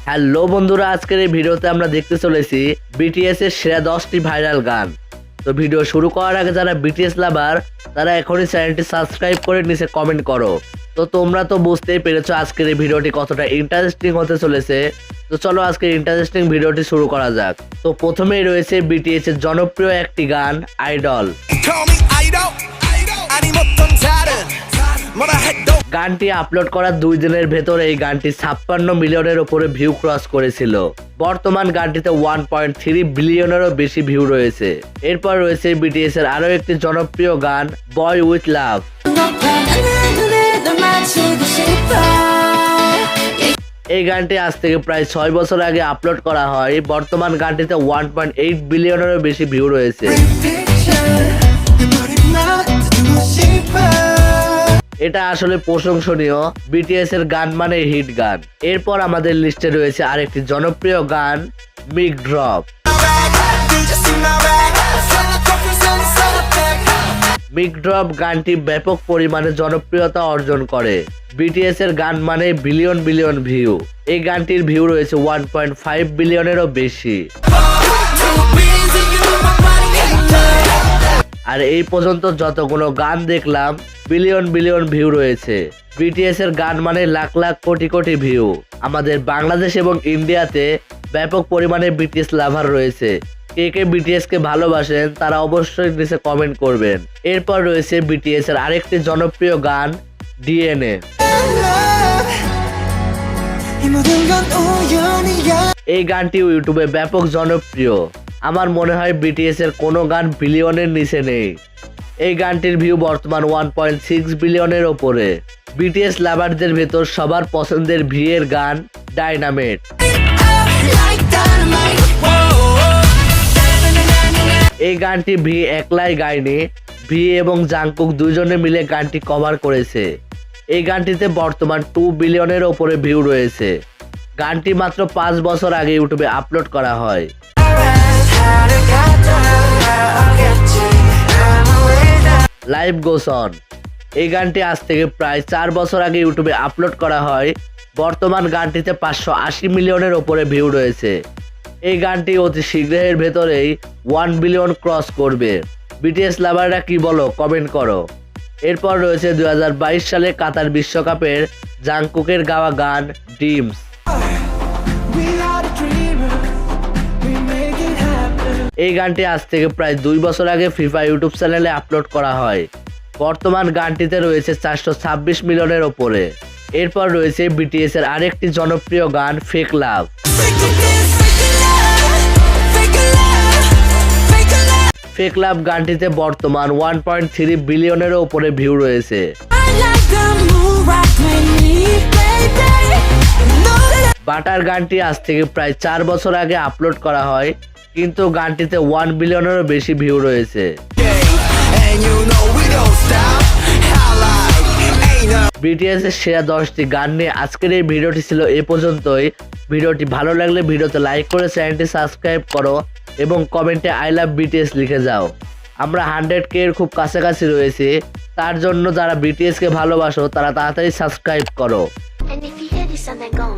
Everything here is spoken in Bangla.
হ্যালো বন্ধুরা, আজকের এই ভিডিওতে আমরা দেখতে চলেছি বিটিএস এর সেরা 10টি ভাইরাল গান। তো ভিডিও শুরু করার আগে যারা বিটিএস লাভার তারা এখনই চ্যানেলটি সাবস্ক্রাইব করে নিচে কমেন্ট করো। তো তোমরা তো বুঝতেই পেরেছো আজকের এই ভিডিওটি কতটা ইন্টারেস্টিং হতে চলেছে। তো চলো আজকের ইন্টারেস্টিং ভিডিওটি শুরু করা যাক। তো প্রথমেই রয়েছে বিটিএস এর জনপ্রিয় একটি গান আইডল। গানটি আপলোড করার 2 দিনের ভেতরে এই গানটি 56 মিলিয়নের উপরে ভিউ ক্রস করেছিল। বর্তমান গানটিতে 1.3 বিলিয়নেরও বেশি ভিউ রয়েছে। এরপর রয়েছে বিটিএস এর আরো একটি জনপ্রিয় গান বয় উইথ লাভ। এই গানটি আজ থেকে প্রায় 6 বছর আগে আপলোড করা হয়। বর্তমান গানটিতে 1.8 বিলিয়নেরও বেশি ভিউ রয়েছে। এটা আসলে প্রশংসনীয়। বিটিএস এর গান মানে হিট গান। এরপর আমাদের লিস্টে রয়েছে আরেকটি জনপ্রিয় গান মিক ড্রপ। মিক ড্রপ গানটি ব্যাপক পরিমাণে জনপ্রিয়তা অর্জন করে। বিটিএস এর গান মানে বিলিয়ন বিলিয়ন ভিউ। এই গানটির ভিউ রয়েছে 1.5 বিলিয়নেরও বেশি। আর এই পর্যন্ত যতগুলো গান দেখলাম বিলিয়ন বিলিয়ন ভিউ রয়েছে। বিটিএস এর গান মানে লাখ লাখ কোটি কোটি ভিউ। আমাদের বাংলাদেশ এবং ইন্ডিয়াতে ব্যাপক পরিমাণে বিটিএস লাভার রয়েছে। কে কে বিটিএস কে ভালোবাসেন তারা অবশ্যই নিচে কমেন্ট করবেন। এরপর রয়েছে বিটিএস এর আরেকটি জনপ্রিয় গান ডিএনএ। এই গানটি ইউটিউবে ব্যাপক জনপ্রিয়। আমার মনে হয় বিটিএস এর কোনো গান বিলিয়নের নিচে নেই। এই গানটির ভিউ বর্তমান 1.6 বিলিয়নের ওপরে। বিটিএস লাভারদের ভেতর সবার পছন্দের ভিএর গান ডাইনামাইট। এই গানটি ভি একলাই গায়নি, ভি এবং জাংকুক দুইজনে মিলে গানটি কভার করেছে। এই গানটিতে বর্তমান 2 বিলিয়নের ওপরে ভিউ রয়েছে। গানটি মাত্র 5 বছর আগে ইউটিউবে আপলোড করা হয়। Life goes on. এই গানটি আজ থেকে প্রায় 4 বছর আগে ইউটিউবে আপলোড করা হয়। বর্তমান গানটিতে 580 মিলিয়নের ওপরে ভিউ রয়েছে। এই গানটি অতি শীঘ্রের ভেতরেই 1 বিলিয়ন ক্রস করবে। বিটিএস লাভাররা কি বলো কমেন্ট করো। এরপর রয়েছে 2022 সালে কাতার বিশ্বকাপের জাংকুকের গাওয়া গান ড্রিমস। এই গানটি আজ থেকে প্রায় 2 বছর আগে ফিফা ইউটিউব চ্যানেলে আপলোড করা হয়। বর্তমান গানটিতে রয়েছে 426 মিলিয়নের ওপরে। এরপর রয়েছে বিটিএস এর আরেকটি জনপ্রিয় গান ফেক লাভ। ফেক লাভ গানটিতে বর্তমান 1.3 বিলিয়নেরও উপরে ভিউ রয়েছে। বাটার গানটি আজ থেকে প্রায় 4 বছর আগে আপলোড করা হয়, কিন্তু গানটিতে 1 বিলিয়নেরও বেশি ভিউ রয়েছে। বিটিএস এর সেরা 10টি গান নিয়ে আজকের এই ভিডিওটি ছিল এ পর্যন্তই। ভিডিওটি ভালো লাগলে ভিডিওতে লাইক করে চ্যানেলটি সাবস্ক্রাইব করো এবং কমেন্টে আই লাভ বিটিএস লিখে যাও। আমরা 100K এর খুব কাছাকাছি রয়েছে। তার জন্য যারা বিটিএস কে ভালোবাসো তারা তাড়াতাড়ি সাবস্ক্রাইব করো। And if you hear this and then go